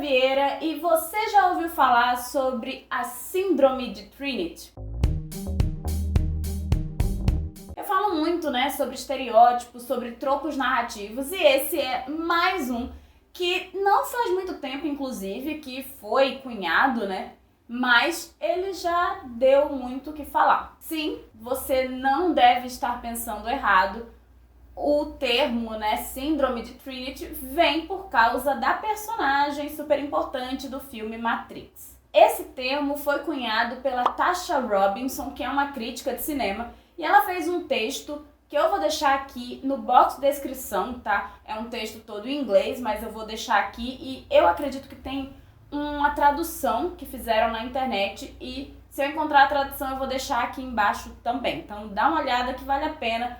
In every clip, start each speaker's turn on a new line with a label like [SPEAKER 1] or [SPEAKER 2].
[SPEAKER 1] Vieira e você já ouviu falar sobre a Síndrome de Trinity? Eu falo muito, sobre estereótipos, sobre tropos narrativos, e esse é mais um que não faz muito tempo, inclusive, que foi cunhado, mas ele já deu muito o que falar. Sim, você não deve estar pensando errado. O termo, Síndrome de Trinity, vem por causa da personagem super importante do filme Matrix. Esse termo foi cunhado pela Tasha Robinson, que é uma crítica de cinema, e ela fez um texto que eu vou deixar aqui no box de descrição, tá? É um texto todo em inglês, mas eu vou deixar aqui e eu acredito que tem uma tradução que fizeram na internet e se eu encontrar a tradução eu vou deixar aqui embaixo também. Então dá uma olhada que vale a pena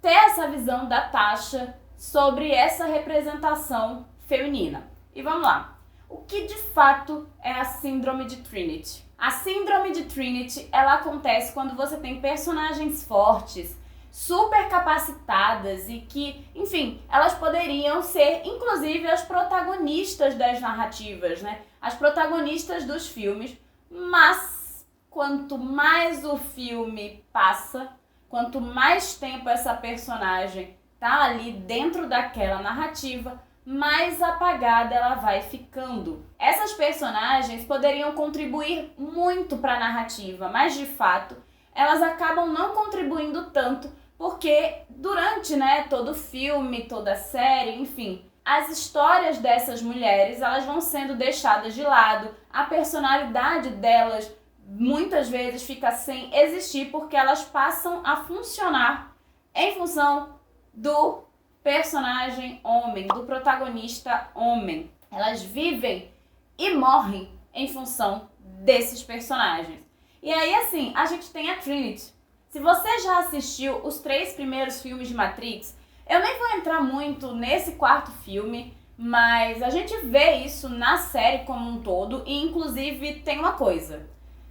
[SPEAKER 1] ter essa visão da Tasha sobre essa representação feminina. E vamos lá. O que de fato é a Síndrome de Trinity? A Síndrome de Trinity, ela acontece quando você tem personagens fortes, super capacitadas e que, enfim, elas poderiam ser, inclusive, as protagonistas das narrativas, As protagonistas dos filmes, mas quanto mais o filme passa, quanto mais tempo essa personagem tá ali dentro daquela narrativa, mais apagada ela vai ficando. Essas personagens poderiam contribuir muito para a narrativa, mas de fato elas acabam não contribuindo tanto porque durante todo o filme, toda a série, enfim, as histórias dessas mulheres elas vão sendo deixadas de lado, a personalidade delas muitas vezes fica sem existir porque elas passam a funcionar em função do personagem homem, do protagonista homem. Elas vivem e morrem em função desses personagens. E aí, assim, a gente tem a Trinity. Se você já assistiu os 3 primeiros filmes de Matrix, eu nem vou entrar muito nesse 4º filme, mas a gente vê isso na série como um todo e, inclusive, tem uma coisa.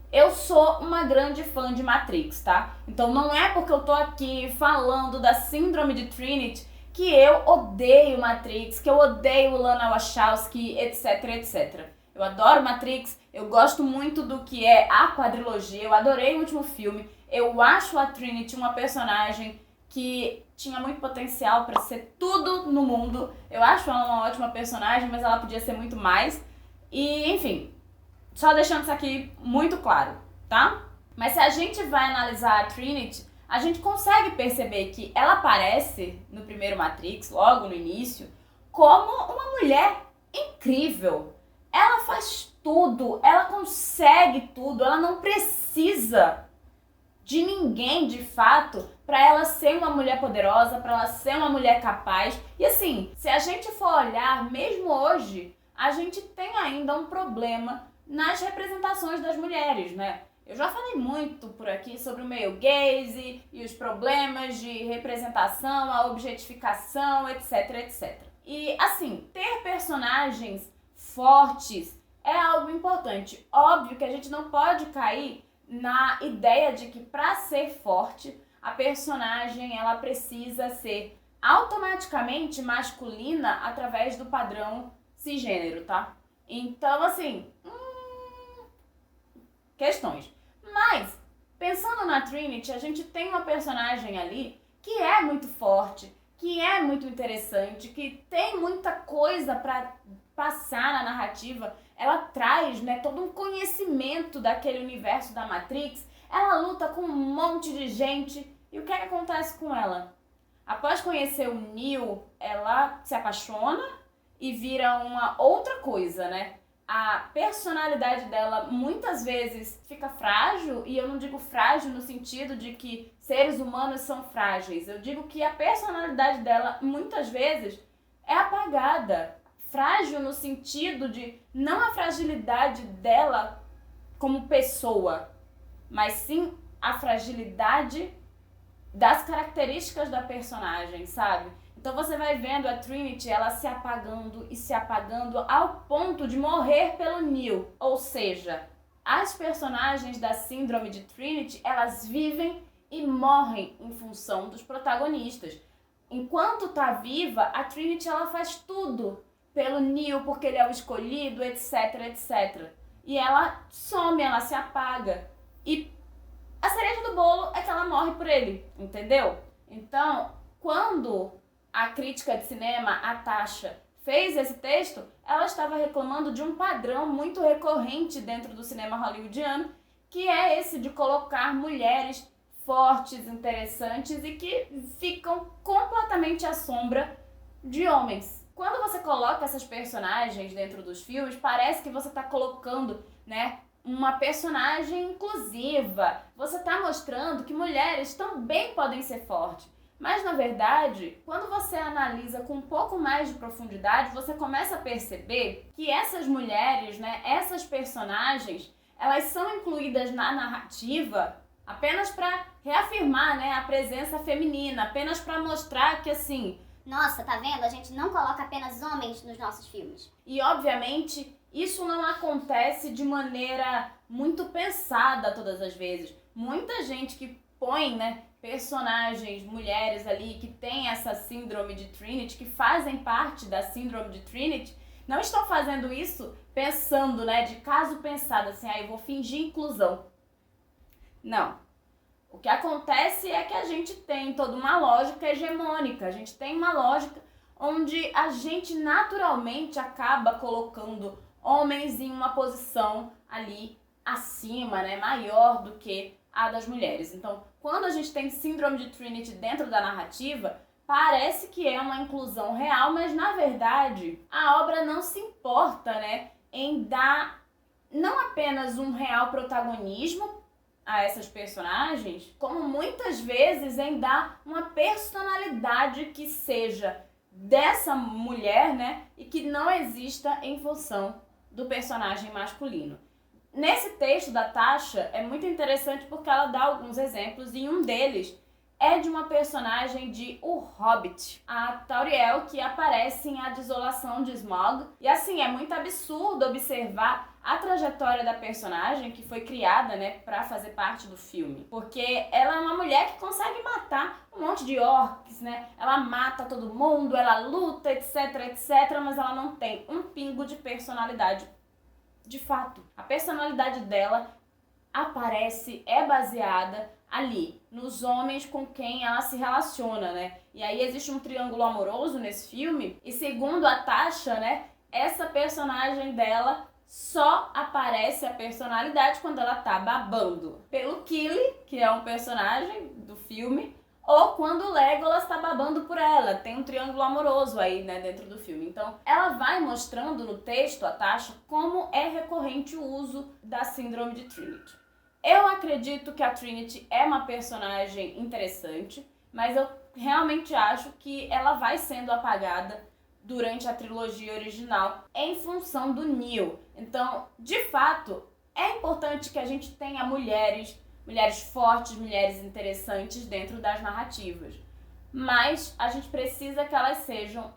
[SPEAKER 1] Eu sou uma grande fã de Matrix, tá? Então não é porque eu tô aqui falando da Síndrome de Trinity que eu odeio Matrix, que eu odeio Lana Wachowski, etc, etc. Eu adoro Matrix, eu gosto muito do que é a quadrilogia, eu adorei o último filme, eu acho a Trinity uma personagem que tinha muito potencial para ser tudo no mundo, eu acho ela uma ótima personagem, mas ela podia ser muito mais, e enfim... Só deixando isso aqui muito claro, tá? Mas se a gente vai analisar a Trinity, a gente consegue perceber que ela aparece no primeiro Matrix, logo no início, como uma mulher incrível. Ela faz tudo, ela consegue tudo, ela não precisa de ninguém de fato para ela ser uma mulher poderosa, para ela ser uma mulher capaz. E assim, se a gente for olhar, mesmo hoje, a gente tem ainda um problema nas representações das mulheres, Eu já falei muito por aqui sobre o male gaze e os problemas de representação, a objetificação, etc, etc. E, assim, ter personagens fortes é algo importante. Óbvio que a gente não pode cair na ideia de que para ser forte, a personagem ela precisa ser automaticamente masculina através do padrão cisgênero, tá? Então, assim... questões. Mas, pensando na Trinity, a gente tem uma personagem ali que é muito forte, que é muito interessante, que tem muita coisa para passar na narrativa. Ela traz todo um conhecimento daquele universo da Matrix. Ela luta com um monte de gente. E o que acontece com ela? Após conhecer o Neo, ela se apaixona e vira uma outra coisa, A personalidade dela muitas vezes fica frágil, e eu não digo frágil no sentido de que seres humanos são frágeis. Eu digo que a personalidade dela muitas vezes é apagada. Frágil no sentido de não a fragilidade dela como pessoa, mas sim a fragilidade das características da personagem, sabe? Então você vai vendo a Trinity, ela se apagando e se apagando ao ponto de morrer pelo Neo. Ou seja, as personagens da Síndrome de Trinity, elas vivem e morrem em função dos protagonistas. Enquanto tá viva, a Trinity ela faz tudo pelo Neil porque ele é o escolhido, etc, etc. E ela some, ela se apaga. E a cereja do bolo é que ela morre por ele, entendeu? Então, quando a crítica de cinema, a Tasha, fez esse texto, ela estava reclamando de um padrão muito recorrente dentro do cinema hollywoodiano, que é esse de colocar mulheres fortes, interessantes e que ficam completamente à sombra de homens. Quando você coloca essas personagens dentro dos filmes, parece que você está colocando, né, uma personagem inclusiva. Você está mostrando que mulheres também podem ser fortes. Mas, na verdade, quando você analisa com um pouco mais de profundidade, você começa a perceber que essas mulheres, né, essas personagens, elas são incluídas na narrativa apenas para reafirmar, né, a presença feminina, apenas para mostrar que, assim...
[SPEAKER 2] Nossa, tá vendo? A gente não coloca apenas homens nos nossos filmes.
[SPEAKER 1] E, obviamente, isso não acontece de maneira muito pensada todas as vezes. Muita gente que põe, né, personagens, mulheres ali que têm essa síndrome de Trinity, que fazem parte da síndrome de Trinity, não estão fazendo isso pensando, né, de caso pensado, assim, eu vou fingir inclusão. Não. O que acontece é que a gente tem toda uma lógica hegemônica, a gente tem uma lógica onde a gente naturalmente acaba colocando homens em uma posição ali acima, né, maior do que a das mulheres. Então, quando a gente tem síndrome de Trinity dentro da narrativa, parece que é uma inclusão real, mas na verdade a obra não se importa, né, em dar não apenas um real protagonismo a essas personagens, como muitas vezes em dar uma personalidade que seja dessa mulher, né, e que não exista em função do personagem masculino. Nesse texto da Tasha é muito interessante porque ela dá alguns exemplos e um deles é de uma personagem de O Hobbit, a Tauriel, que aparece em A Desolação de Smaug. E assim, é muito absurdo observar a trajetória da personagem que foi criada, né, pra fazer parte do filme. Porque ela é uma mulher que consegue matar um monte de orcs, né? Ela mata todo mundo, ela luta, etc, etc, mas ela não tem um pingo de personalidade. De fato, a personalidade dela aparece, é baseada ali, nos homens com quem ela se relaciona, né? E aí existe um triângulo amoroso nesse filme, e segundo a Tasha, né, essa personagem dela só aparece a personalidade quando ela tá babando pelo Kili, que é um personagem do filme, ou quando o Legolas tá babando por ela. Tem um triângulo amoroso aí, né, dentro do filme. Então, ela vai mostrando no texto, a Tasha, como é recorrente o uso da síndrome de Trinity. Eu acredito que a Trinity é uma personagem interessante, mas eu realmente acho que ela vai sendo apagada durante a trilogia original em função do Neil. Então, de fato, é importante que a gente tenha mulheres fortes, mulheres interessantes dentro das narrativas. Mas a gente precisa que elas sejam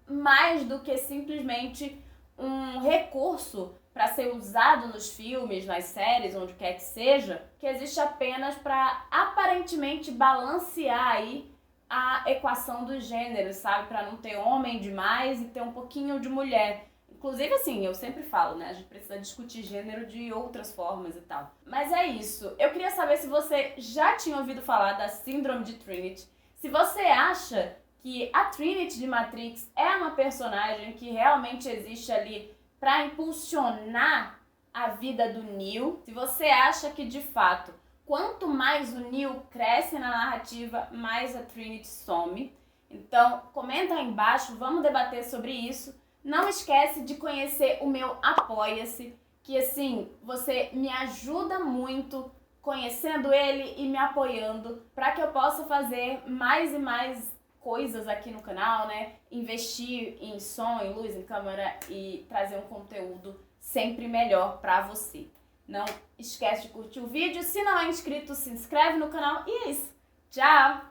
[SPEAKER 1] mais do que simplesmente um recurso para ser usado nos filmes, nas séries, onde quer que seja, que existe apenas para aparentemente balancear aí a equação dos gêneros, sabe? Para não ter homem demais e ter um pouquinho de mulher. Inclusive, assim, eu sempre falo, né? A gente precisa discutir gênero de outras formas e tal. Mas é isso. Eu queria saber se você já tinha ouvido falar da síndrome de Trinity. Se você acha que a Trinity de Matrix é uma personagem que realmente existe ali para impulsionar a vida do Neo. Se você acha que, de fato, quanto mais o Neo cresce na narrativa, mais a Trinity some. Então, comenta aí embaixo, vamos debater sobre isso. Não esquece de conhecer o meu Apoia-se, que assim, você me ajuda muito conhecendo ele e me apoiando para que eu possa fazer mais e mais coisas aqui no canal, né? Investir em som, em luz, em câmera e trazer um conteúdo sempre melhor para você. Não esquece de curtir o vídeo, se não é inscrito, se inscreve no canal e é isso. Tchau!